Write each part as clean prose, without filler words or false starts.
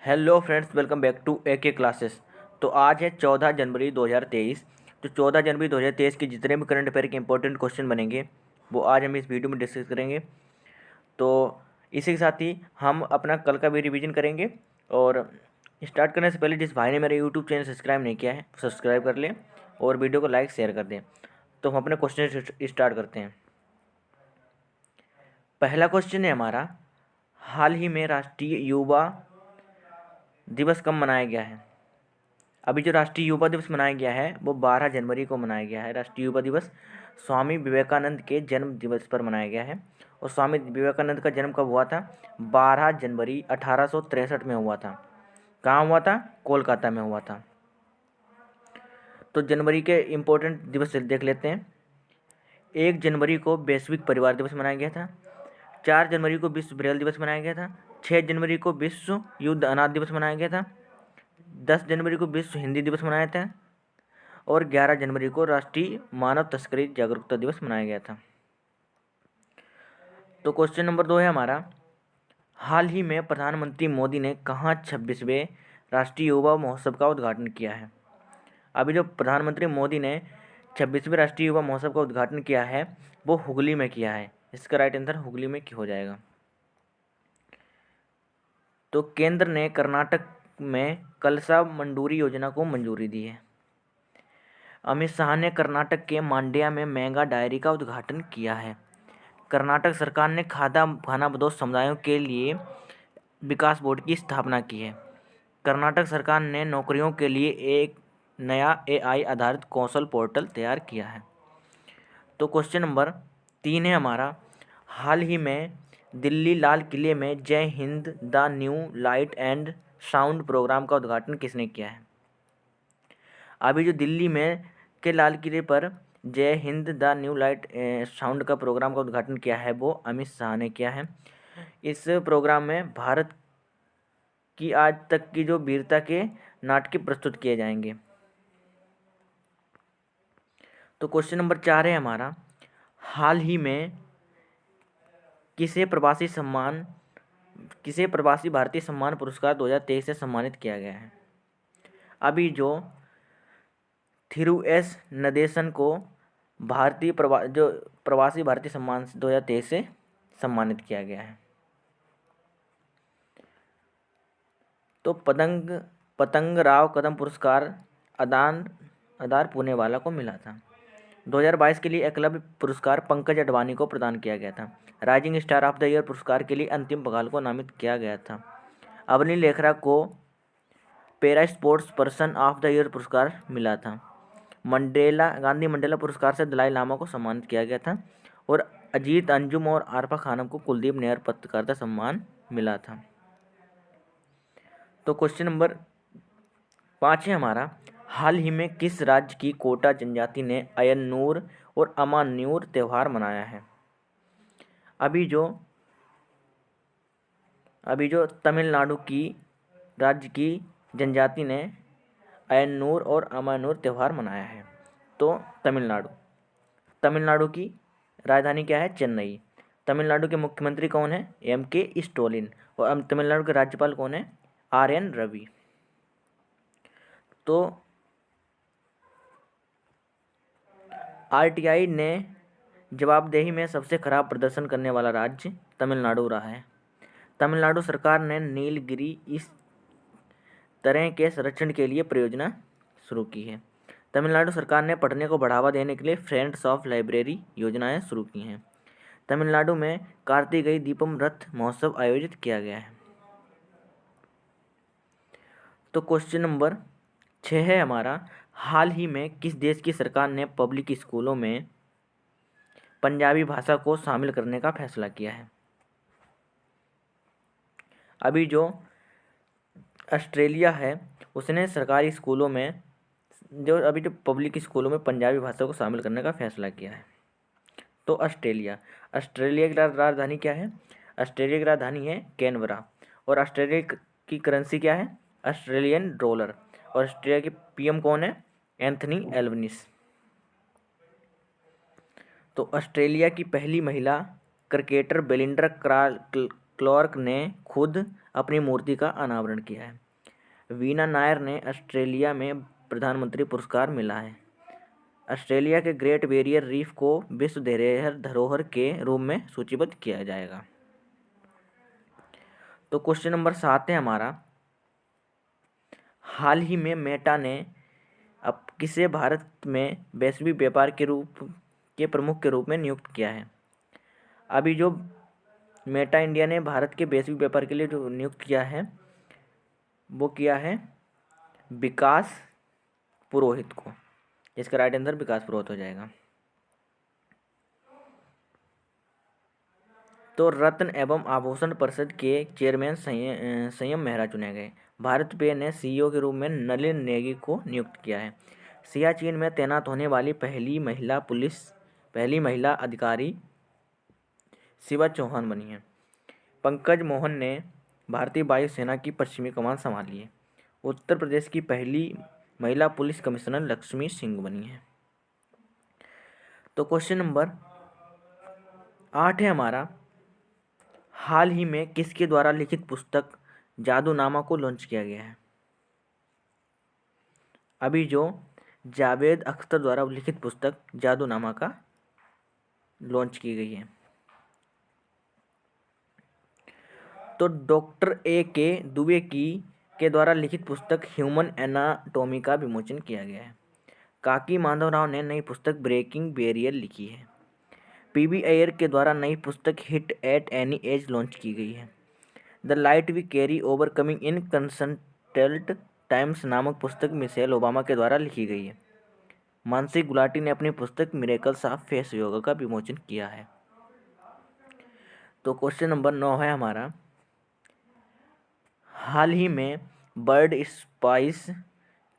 Hello friends, welcome back to AK classes. तो आज है 14 जनवरी 2023। तो 14 जनवरी 2023 के जितने भी करंट अफेयर के इंपॉर्टेंट क्वेश्चन बनेंगे वो आज हम इस वीडियो में डिस्कस करेंगे। तो इसी के साथ ही हम अपना कल का भी रिवीजन करेंगे। और स्टार्ट करने से पहले जिस भाई ने मेरा यूट्यूब चैनल सब्सक्राइब नहीं किया है सब्सक्राइब कर लें और वीडियो को लाइक शेयर कर दें। तो हम अपने क्वेश्चन स्टार्ट करते हैं। पहला क्वेश्चन है हमारा, हाल ही में राष्ट्रीय युवा दिवस कब मनाया गया है? अभी जो राष्ट्रीय युवा दिवस मनाया गया है वो 12 जनवरी को मनाया गया है। राष्ट्रीय युवा दिवस स्वामी विवेकानंद के जन्म दिवस पर मनाया गया है। और स्वामी विवेकानंद का जन्म कब हुआ था? 12 जनवरी 1863 में हुआ था। कहाँ हुआ था? कोलकाता में हुआ था। तो जनवरी के इम्पोर्टेंट दिवस देख लेते हैं। 1 जनवरी को वैश्विक परिवार दिवस मनाया गया था। 4 जनवरी को विश्व ब्रेल दिवस मनाया गया था। 6 जनवरी को विश्व युद्ध अनाथ दिवस मनाया गया था। 10 जनवरी को विश्व हिंदी दिवस मनाया था। और 11 जनवरी को राष्ट्रीय मानव तस्करी जागरूकता दिवस मनाया गया था। तो क्वेश्चन नंबर 2 है हमारा, हाल ही में प्रधानमंत्री मोदी ने कहाँ 26वें राष्ट्रीय युवा महोत्सव का उद्घाटन किया है? अभी जो प्रधानमंत्री मोदी ने 26वें राष्ट्रीय युवा महोत्सव का उद्घाटन किया है वो हुगली में किया है। इसका राइट आंसर हुगली में हो जाएगा। तो केंद्र ने कर्नाटक में कलसा मंडूरी योजना को मंजूरी दी है। अमित शाह ने कर्नाटक के मांड्या में मेगा डायरी का उद्घाटन किया है। कर्नाटक सरकार ने खानाबदोश समुदायों के लिए विकास बोर्ड की स्थापना की है। कर्नाटक सरकार ने नौकरियों के लिए एक नया AI आधारित कौशल पोर्टल तैयार किया है। तो क्वेश्चन नंबर 3 है हमारा, हाल ही में दिल्ली लाल किले में Jai Hind the new light and sound programme का उद्घाटन किसने किया है? अभी जो दिल्ली में के लाल किले पर जय Hind the new light sound का प्रोग्राम का उद्घाटन किया है वो अमित शाह ने किया है। इस प्रोग्राम में भारत की आज तक की जो वीरता के नाटक प्रस्तुत किए जाएंगे। तो क्वेश्चन नंबर 4 है हमारा, हाल ही में किसे प्रवासी भारतीय सम्मान पुरस्कार 2023 से सम्मानित किया गया है? अभी जो थिरु एस नदेसन को प्रवासी भारतीय सम्मान 2023 से सम्मानित किया गया है। तो पतंग राव कदम पुरस्कार अदार पुणे वाला को मिला था। 2022 के लिए एकलव्य पुरस्कार पंकज अडवाणी को प्रदान किया गया था। Rising star of the year पुरस्कार के लिए अंतिम बघाल को नामित किया गया था। अवनी लेखरा को para sports person of the year पुरस्कार मिला था। गांधी मंडेला पुरस्कार से दलाई लामा को सम्मानित किया गया था। और अजीत अंजुम और आरफा खानम को कुलदीप नैयर पत्रकारिता सम्मान मिला था। तो क्वेश्चन नंबर 5 है हमारा, हाल ही में किस राज्य की कोटा जनजाति ने अय्यनूर और अमान्यूर त्यौहार मनाया है? अभी जो तमिलनाडु की राज्य की जनजाति ने अय्यनूर और अमान्यूर त्यौहार मनाया है। तो तमिलनाडु की राजधानी क्या है? चेन्नई। तमिलनाडु के मुख्यमंत्री कौन है? MK stolen. और तमिलनाडु के राज्यपाल कौन है? RN रवि। तो RTI ने जवाबदेही में सबसे खराब प्रदर्शन करने वाला राज्य तमिलनाडु रहा है। तमिलनाडु सरकार ने नीलगिरी इस तरह के संरक्षण के लिए परियोजना शुरू की है। तमिलनाडु सरकार ने पढ़ने को बढ़ावा देने के लिए फ्रेंड्स ऑफ लाइब्रेरी योजनाएं शुरू की हैं। तमिलनाडु में कार्तिकेय दीपम रथ महोत्सव आयोजित किया गया है। तो क्वेश्चन नंबर 6 है हमारा, हाल ही में किस देश की सरकार ने पब्लिक स्कूलों में पंजाबी भाषा को शामिल करने का फैसला किया है? अभी जो ऑस्ट्रेलिया है उसने सरकारी स्कूलों में जो पब्लिक स्कूलों में पंजाबी भाषा को शामिल करने का फैसला किया है। तो ऑस्ट्रेलिया की राजधानी क्या है? ऑस्ट्रेलिया की राजधानी है कैनबरा। और ऑस्ट्रेलिया की करेंसी क्या है? Australian dollar. और ऑस्ट्रेलिया के PM कौन है? Anthony Albanese. तो ऑस्ट्रेलिया की पहली महिला क्रिकेटर बेलिंडा क्लार्क ने खुद अपनी मूर्ति का अनावरण किया है। वीना नायर ने ऑस्ट्रेलिया में प्रधानमंत्री पुरस्कार मिला है। ऑस्ट्रेलिया के ग्रेट बैरियर रीफ को विश्व धरोहर के रूप में सूचीबद्ध किया जाएगा। तो क्वेश्चन नंबर 7 है हमारा, हाल ही में मेटा ने अब किसे भारत में वैश्विक व्यापार के प्रमुख के रूप में नियुक्त किया है। अभी जो मेटा इंडिया ने भारत के वैश्विक व्यापार के लिए जो नियुक्त किया है वो किया है विकास पुरोहित को। इसका राइट आंसर विकास पुरोहित हो जाएगा। तो रत्न एवं आभूषण परिषद के चेयरमैन संयम मेहरा चुने गए। भारत पे ने सीईओ के रूप में नलिन नेगी को नियुक्त किया है। सियाचिन में तैनात होने वाली पहली महिला अधिकारी शिवा चौहान बनी है। पंकज मोहन ने भारतीय वायुसेना की पश्चिमी कमान संभाली है। उत्तर प्रदेश की पहली महिला पुलिस कमिश्नर लक्ष्मी सिंह बनी है। तो क्वेश्चन नंबर 8 है हमारा, हाल ही में किसके द्वारा लिखित पुस्तक जादूनामा को लॉन्च किया गया है। अभी जो जावेद अख्तर द्वारा लिखित पुस्तक जादूनामा का लॉन्च की गई है। तो डॉक्टर A.K. दुबे के द्वारा लिखित पुस्तक ह्यूमन एनाटॉमी का विमोचन किया गया है। काकी माधवराव ने नई पुस्तक ब्रेकिंग बैरियर लिखी है। P.B. अय्यर के द्वारा नई पुस्तक hit at any age launch की गई है। The light we carry overcoming in consultant times नामक पुस्तक मिशेल ओबामा के द्वारा लिखी गई है। मानसी गुलाटी ने अपनी पुस्तक मिरेकल्स ऑफ फेस योगा का विमोचन किया है। तो क्वेश्चन नंबर 9 है हमारा, हाल ही में बर्ड स्पाइस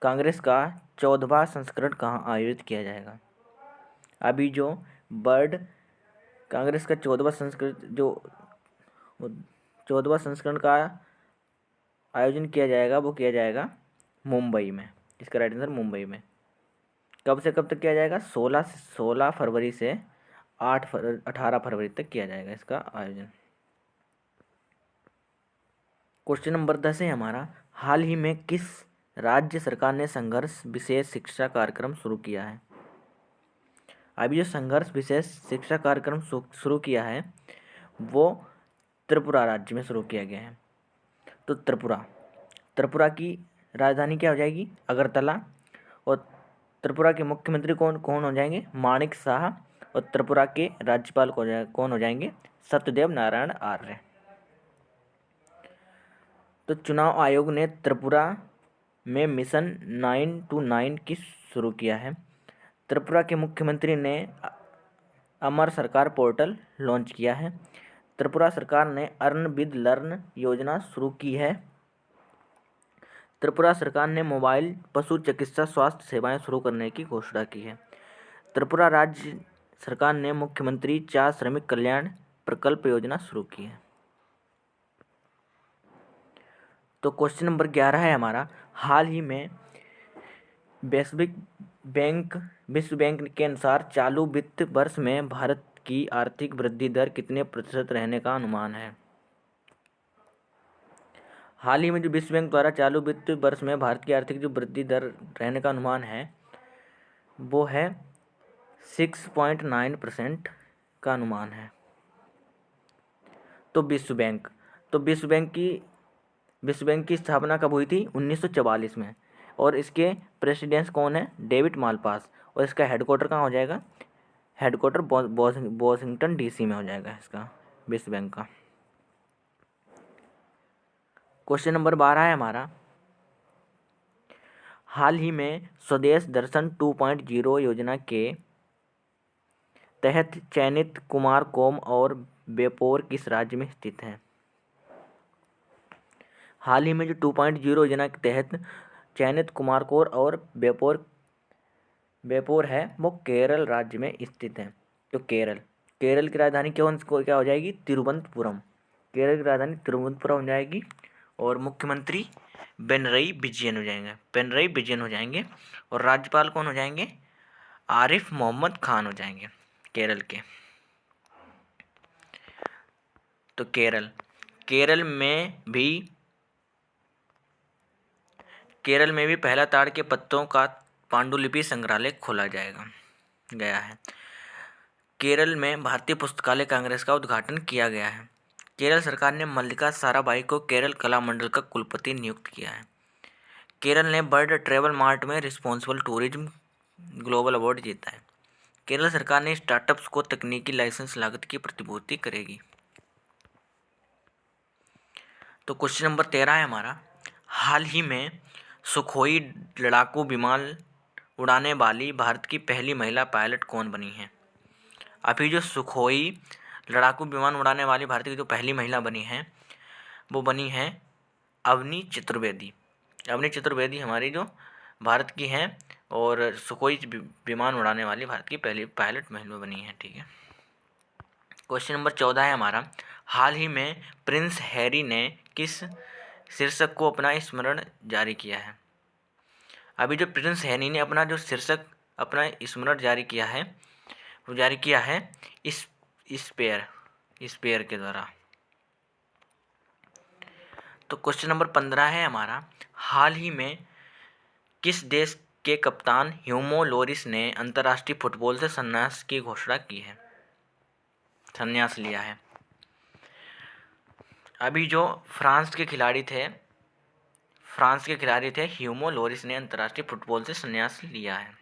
कांग्रेस का 14वां संस्करण कहाँ आयोजित किया जाएगा। अभी जो बर्ड कांग्रेस का 14वां संस्करण का आयोजन किया जाएगा वो किया जाएगा मुंबई में। इसका राइट आंसर मुंबई में। कब से कब तक किया जाएगा? 16 फरवरी से 18 फरवरी तक किया जाएगा इसका आयोजन। क्वेश्चन नंबर 10 है हमारा, हाल ही में किस राज्य सरकार ने संघर्ष विशेष शिक्षा कार्यक्रम शुरू किया है। अभी जो संघर्ष विशेष शिक्षा कार्यक्रम शुरू किया है वो त्रिपुरा राज्य में शुरू किया गया है। तो त्रिपुरा की राजधानी क्या हो जाएगी? अगरतला। और त्रिपुरा के मुख्यमंत्री कौन हो जाएंगे? माणिक शाह। और त्रिपुरा के राज्यपाल कौन हो जाएंगे? सत्यदेव नारायण आर्य। तो चुनाव आयोग ने त्रिपुरा में मिशन 929 की शुरू किया है। त्रिपुरा के मुख्यमंत्री ने अमर सरकार पोर्टल लॉन्च किया है। त्रिपुरा सरकार ने अर्न विद लर्न योजना शुरू की है। त्रिपुरा सरकार ने मोबाइल पशु चिकित्सा स्वास्थ्य सेवाएं शुरू करने की घोषणा की है। त्रिपुरा राज्य सरकार ने मुख्यमंत्री 4 श्रमिक कल्याण प्रकल्प योजना शुरू की है। तो क्वेश्चन नंबर 11 है हमारा, हाल ही में विश्व बैंक के अनुसार चालू वित्त वर्ष में भारत की आर्थिक वृद्धि दर कितने प्रतिशत रहने का अनुमान है। हाल ही में जो विश्व बैंक द्वारा चालू वित्त वर्ष में भारत की आर्थिक जो वृद्धि दर रहने का अनुमान है वो है 6.9% का अनुमान है। तो विश्व बैंक की स्थापना कब हुई थी? 1944 में। और इसके प्रेसिडेंट कौन है? David Malpass. और इसका हेडक्वार्टर कहाँ हो जाएगा? हेडक्वार्टर वॉशिंगटन DC में हो जाएगा इसका विश्व बैंक का। क्वेश्चन नंबर 12 है हमारा, हाल ही में स्वदेश दर्शन 2.0 योजना के तहत चयनित कुमारकोम और बेपोर किस राज्य में स्थित है। हाल ही में जो 2.0 योजना के तहत चयनित कुमारकोम और बेपोर है वो केरल राज्य में स्थित है। तो केरल की राजधानी क्या हो जाएगी? तिरुवनंतपुरम। केरल की राजधानी तिरुवनंतपुरम हो जाएगी। और मुख्यमंत्री पिनरई विजयन हो जाएंगे। और राज्यपाल कौन हो जाएंगे? आरिफ मोहम्मद खान हो जाएंगे केरल के। तो केरल में भी पहला ताड़ के पत्तों का पांडुलिपि संग्रहालय खोला गया है। केरल में भारतीय पुस्तकालय कांग्रेस का उद्घाटन किया गया है। केरल सरकार ने मल्लिका साराभाई को केरल कला मंडल का कुलपति नियुक्त किया है। केरल ने वर्ल्ड ट्रैवल मार्ट में रिस्पॉन्सिबल टूरिज्म ग्लोबल अवार्ड जीता है। केरल सरकार ने स्टार्टअप्स को तकनीकी लाइसेंस लागत की प्रतिपूर्ति करेगी। तो क्वेश्चन नंबर 13 है हमारा, हाल ही में सुखोई लड़ाकू विमान उड़ाने वाली भारत की पहली महिला पायलट कौन बनी है? अभी जो सुखोई लड़ाकू विमान उड़ाने वाली भारत की जो पहली महिला बनी है वो बनी है अवनी चतुर्वेदी। अवनी चतुर्वेदी हमारी जो भारत की हैं और सुखोई विमान उड़ाने वाली भारत की पहली पायलट महिला बनी है। ठीक है। क्वेश्चन नंबर 14 है हमारा, हाल ही में प्रिंस हैरी ने किस शीर्षक को अपना स्मरण जारी किया है? अभी जो प्रिंस हैरी ने अपना जो शीर्षक अपना स्मरण जारी किया है वो जारी किया है स्पेयर के द्वारा। तो क्वेश्चन नंबर 15 है हमारा, हाल ही में किस देश के कप्तान ह्यूगो लोरिस ने अंतर्राष्ट्रीय फुटबॉल से संन्यास की घोषणा की है? संन्यास लिया है। अभी जो फ्रांस के खिलाड़ी थे ह्यूगो लोरिस ने अंतर्राष्ट्रीय फुटबॉल से संन्यास लिया है।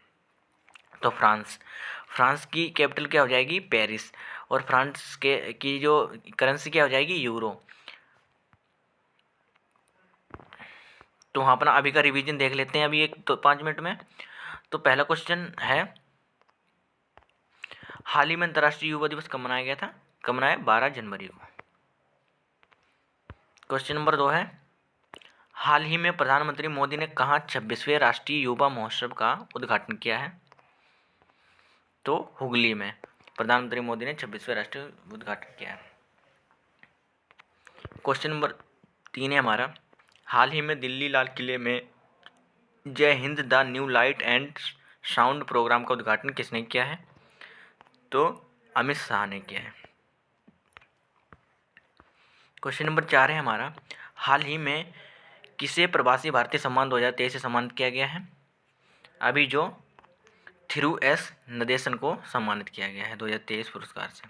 तो फ्रांस की कैपिटल क्या हो जाएगी? पेरिस। और फ्रांस की जो करेंसी क्या हो जाएगी? यूरो। तो वहाँ अपना अभी का रिवीजन देख लेते हैं अभी 5 मिनट में। तो पहला क्वेश्चन है, हाल ही में अंतर्राष्ट्रीय युवा दिवस कब मनाया गया था? कब मनाया? 12 जनवरी को। क्वेश्चन नंबर 2 है, हाल ही में प्रधानमंत्री मोदी ने कहाँ 26वें राष्ट्रीय युवा महोत्सव का उद्घाटन किया है? तो हुगली में प्रधानमंत्री मोदी ने 26वें राष्ट्रीय उद्घाटन किया है। क्वेश्चन नंबर 3 है हमारा, हाल ही में दिल्ली लाल किले में Jai Hind the new light and sound programme का उद्घाटन किसने किया है? तो अमित शाह ने किया है। क्वेश्चन नंबर 4 है हमारा, हाल ही में किसे प्रवासी भारतीय सम्मान 2023 से सम्मानित किया गया है? अभी जो थिरु एस नदेसन को सम्मानित किया गया है 2023 पुरस्कार से।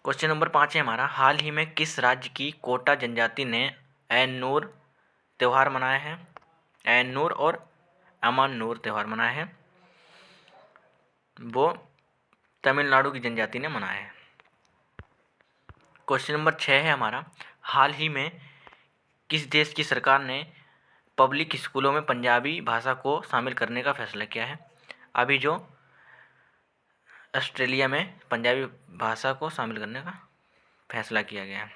क्वेश्चन नंबर 5 है हमारा, हाल ही में किस राज्य की कोटा जनजाति ने ऐन-नूर त्यौहार मनाया है? ऐन-नूर और अमान-नूर त्यौहार मनाया है, वो तमिलनाडु की जनजाति ने मनाया है। क्वेश्चन नंबर 6 है हमारा, हाल ही में किस देश की सरकार ने पब्लिक स्कूलों में पंजाबी भाषा को शामिल करने का फैसला किया है? अभी जो ऑस्ट्रेलिया में पंजाबी भाषा को शामिल करने का फैसला किया गया है।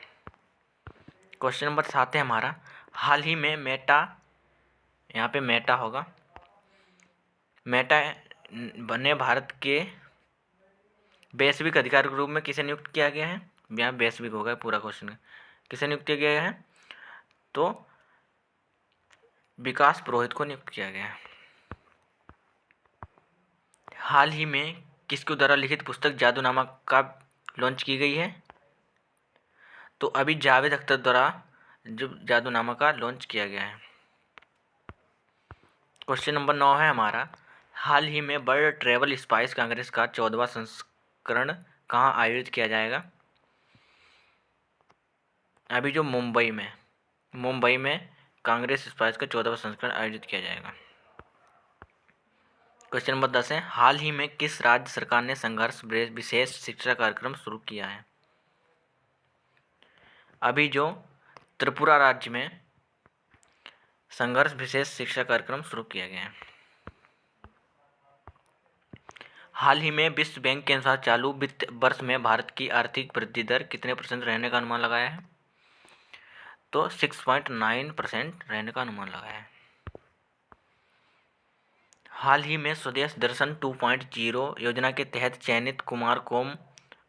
क्वेश्चन नंबर 7 है हमारा, हाल ही में मेटा, यहाँ पे मेटा होगा, मेटा बने भारत के वैश्विक अधिकारी के रूप में किसे नियुक्त किया गया है? यहाँ वैश्विक होगा पूरा क्वेश्चन, किसे नियुक्त किया गया है? तो विकास पुरोहित को नियुक्त किया गया है। हाल ही में किसके द्वारा लिखित पुस्तक जादूनामा का लॉन्च की गई है? तो अभी जावेद अख्तर द्वारा जो जादूनामा का लॉन्च किया गया है। क्वेश्चन नंबर 9 है हमारा, हाल ही में वर्ल्ड ट्रैवल स्पाइस कांग्रेस का 14वां संस्करण कहाँ आयोजित किया जाएगा? अभी जो मुंबई में कांग्रेस स्पाइस का 14वां संस्करण आयोजित किया जाएगा। क्वेश्चन नंबर 10 है, हाल ही में किस राज्य सरकार ने संघर्ष विशेष शिक्षा कार्यक्रम शुरू किया है? अभी जो त्रिपुरा राज्य में संघर्ष विशेष शिक्षा कार्यक्रम शुरू किया गया है। हाल ही में विश्व बैंक के अनुसार चालू वित्त वर्ष में भारत की आर्थिक वृद्धि दर कितने % रहने का अनुमान लगाया है? तो 6.9% रहने का अनुमान लगाया है। हाल ही में स्वदेश दर्शन 2.0 योजना के तहत चयनित कुमारकोम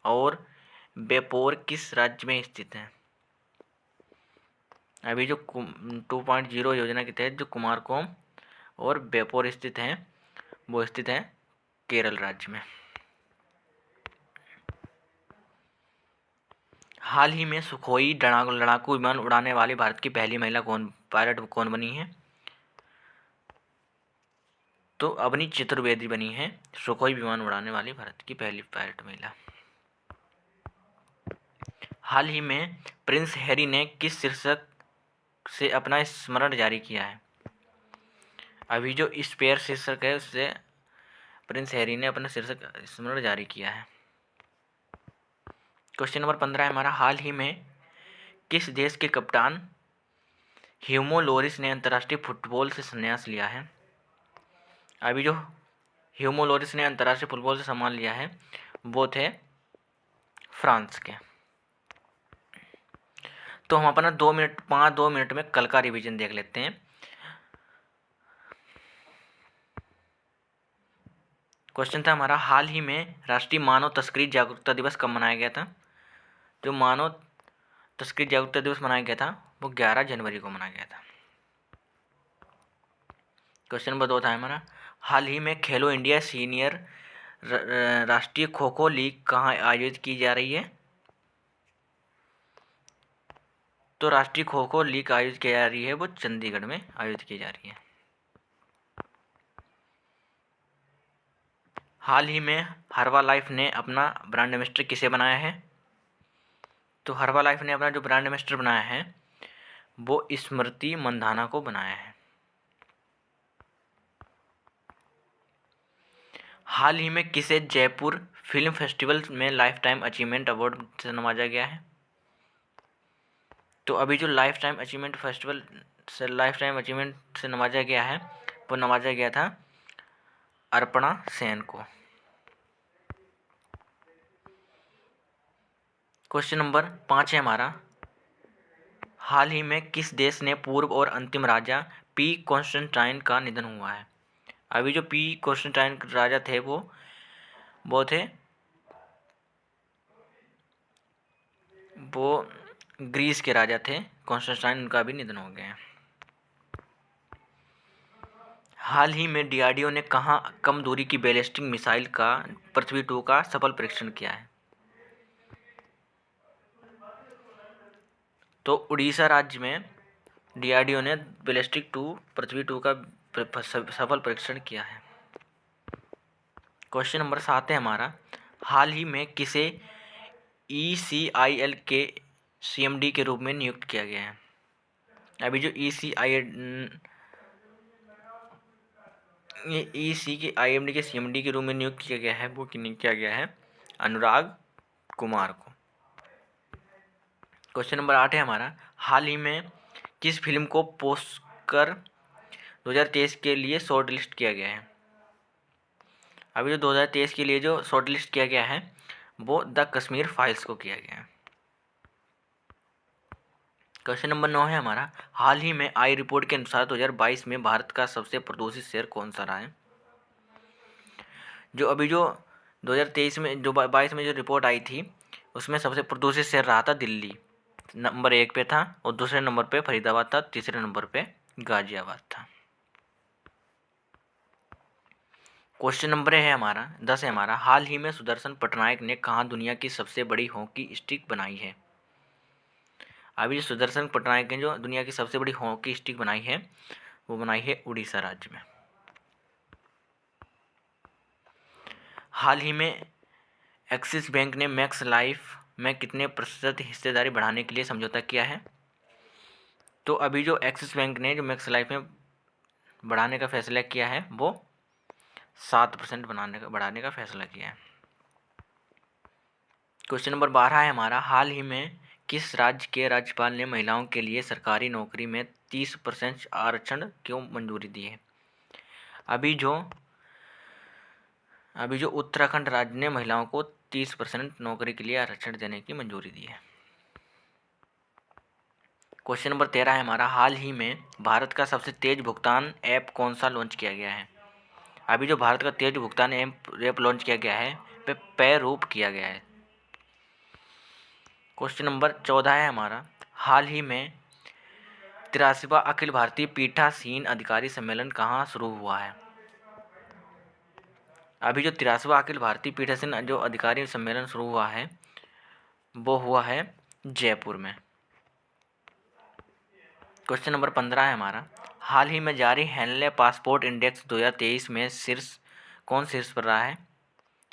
और बेपोर किस राज्य में स्थित है? अभी जो 2.0 योजना के तहत जो कुमारकोम और बेपोर स्थित हैं वो स्थित हैं केरल राज्य में। हाल ही में सुखोई लड़ाकू विमान उड़ाने वाली भारत की पहली महिला पायलट कौन बनी है? तो अवनी चतुर्वेदी बनी है सुखोई विमान उड़ाने वाली भारत की पहली पायलट महिला। हाल ही में प्रिंस हैरी ने किस शीर्षक से अपना स्मरण जारी किया है? अभी जो स्पेयर शीर्षक है उससे प्रिंस हैरी ने अपना शीर्षक स्मरण जारी किया है। क्वेश्चन नंबर 15 है हमारा, हाल ही में किस देश के कप्तान ह्यूगो लोरिस ने अंतर्राष्ट्रीय फुटबॉल से संन्यास लिया है? अभी जो ह्यूगो लोरिस ने अंतर्राष्ट्रीय फुटबॉल से सम्मान लिया है वो थे फ्रांस के। तो हम अपना 2 मिनट में कल का रिवीजन देख लेते हैं। क्वेश्चन था हमारा, हाल ही में राष्ट्रीय मानव तस्करी जागरूकता दिवस कब मनाया गया था? जो मानव तस्करी जागरूकता दिवस मनाया गया था वो 11 जनवरी को मनाया गया था। क्वेश्चन नंबर 2 था हमारा, हाल ही में खेलो इंडिया सीनियर राष्ट्रीय खो खो लीग कहाँ आयोजित की जा रही है? तो राष्ट्रीय खो खो लीग आयोजित की जा रही है वो चंडीगढ़ में आयोजित की जा रही है। हाल ही में हर्बालाइफ ने अपना ब्रांड एम्बेसडर किसे बनाया है? तो हर्बालाइफ ने अपना जो ब्रांड एम्बेसडर बनाया है वो स्मृति मंधाना को बनाया है। हाल ही में किसे जयपुर फिल्म फेस्टिवल में लाइफ टाइम अचीवमेंट अवार्ड से नवाजा गया है? तो अभी जो लाइफ टाइम अचीवमेंट से नवाजा गया है वो नवाजा गया था अर्पणा सेन को। क्वेश्चन नंबर 5 है हमारा, हाल ही में किस देश ने पूर्व और अंतिम राजा पी कॉन्स्टेंटाइन का निधन हुआ है? अभी जो पी कॉन्स्टेंटाइन राजा थे वो ग्रीस के राजा थे कॉन्स्टेंटाइन, उनका भी निधन हो गया है। हाल ही में डीआरडीओ ने कहाँ कम दूरी की बैलिस्टिक मिसाइल का पृथ्वी 2 का सफल परीक्षण किया है? तो उड़ीसा राज्य में डीआरडीओ ने बैलिस्टिक 2 पृथ्वी 2 का सफल परीक्षण किया है। क्वेश्चन नंबर 7 है हमारा, हाल ही में किसे ECIL के CMD के रूप में नियुक्त किया गया है? अभी जो IMD के CMD के रूप में नियुक्त किया गया है वो किया गया है अनुराग कुमार को। क्वेश्चन नंबर 8 है हमारा, हाल ही में किस फिल्म को पोस्कर 2023 के लिए शॉर्ट लिस्ट किया गया है? अभी जो 2023 के लिए जो शॉर्ट लिस्ट किया गया है वो द कश्मीर फाइल्स को किया गया है। क्वेश्चन नंबर 9 है हमारा, हाल ही में आई रिपोर्ट के अनुसार 2022 में भारत का सबसे प्रदूषित शहर कौन सा रहा है? जो अभी जो 2023 में जो 22 में जो रिपोर्ट आई थी उसमें सबसे प्रदूषित शहर रहा था दिल्ली, नंबर 1 पे था, और दूसरे नंबर पे फरीदाबाद था, तीसरे नंबर पे गाजियाबाद था। क्वेश्चन नंबर है हमारा 10 है हमारा, हाल ही में सुदर्शन पटनायक ने कहाँ दुनिया की सबसे बड़ी हॉकी स्टिक बनाई है? अभी जो सुदर्शन पटनायक ने जो दुनिया की सबसे बड़ी हॉकी स्टिक बनाई है वो बनाई है उड़ीसा राज्य में। हाल ही में एक्सिस बैंक ने मैक्स लाइफ में कितने प्रतिशत हिस्सेदारी बढ़ाने के लिए समझौता किया है? तो अभी जो एक्सिस बैंक ने जो मैक्स लाइफ में बढ़ाने का फैसला किया है वो 7% बढ़ाने का फैसला किया है। क्वेश्चन नंबर 12 है हमारा, हाल ही में किस राज्य के राज्यपाल ने महिलाओं के लिए सरकारी नौकरी में 30% आरक्षण क्यों मंजूरी दी है? अभी जो उत्तराखंड राज्य ने महिलाओं को 30% नौकरी के लिए आरक्षण देने की मंजूरी दी है। क्वेश्चन नंबर 13 है हमारा, हाल ही में भारत का सबसे तेज भुगतान ऐप कौन सा लॉन्च किया गया है? अभी जो भारत का तेज भुगतान ऐप लॉन्च किया गया है वह पे रूप किया गया है। क्वेश्चन नंबर 14 है हमारा, हाल ही में 83वां अखिल भारतीय पीठासीन अधिकारी सम्मेलन कहाँ शुरू हुआ है? अभी जो 83वां अखिल भारतीय पीठासीन जो अधिकारी सम्मेलन शुरू हुआ है वो हुआ है जयपुर में। क्वेश्चन नंबर 15 है हमारा, हाल ही में जारी हेनले पासपोर्ट इंडेक्स 2023 में कौन शीर्ष पर रहा है?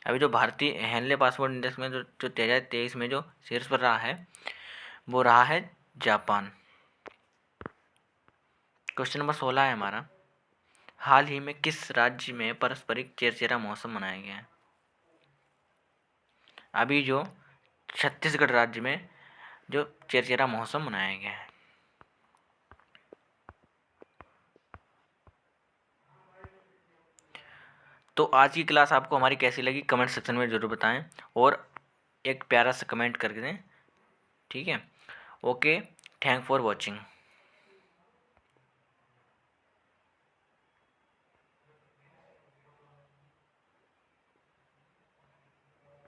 अभी जो भारतीय हेनले पासपोर्ट इंडेक्स में जो 2023 में जो शीर्ष पर रहा है वो रहा है जापान। क्वेश्चन नंबर 16 है हमारा, हाल ही में किस राज्य में पारस्परिक चेरचेरा महोत्सव मनाया गया है? अभी जो छत्तीसगढ़ राज्य में जो चेरचेरा महोत्सव मनाया गया है। तो आज की क्लास आपको हमारी कैसी लगी कमेंट सेक्शन में ज़रूर बताएं और एक प्यारा सा कमेंट करके दें। ठीक है, ओके, थैंक फॉर वॉचिंग।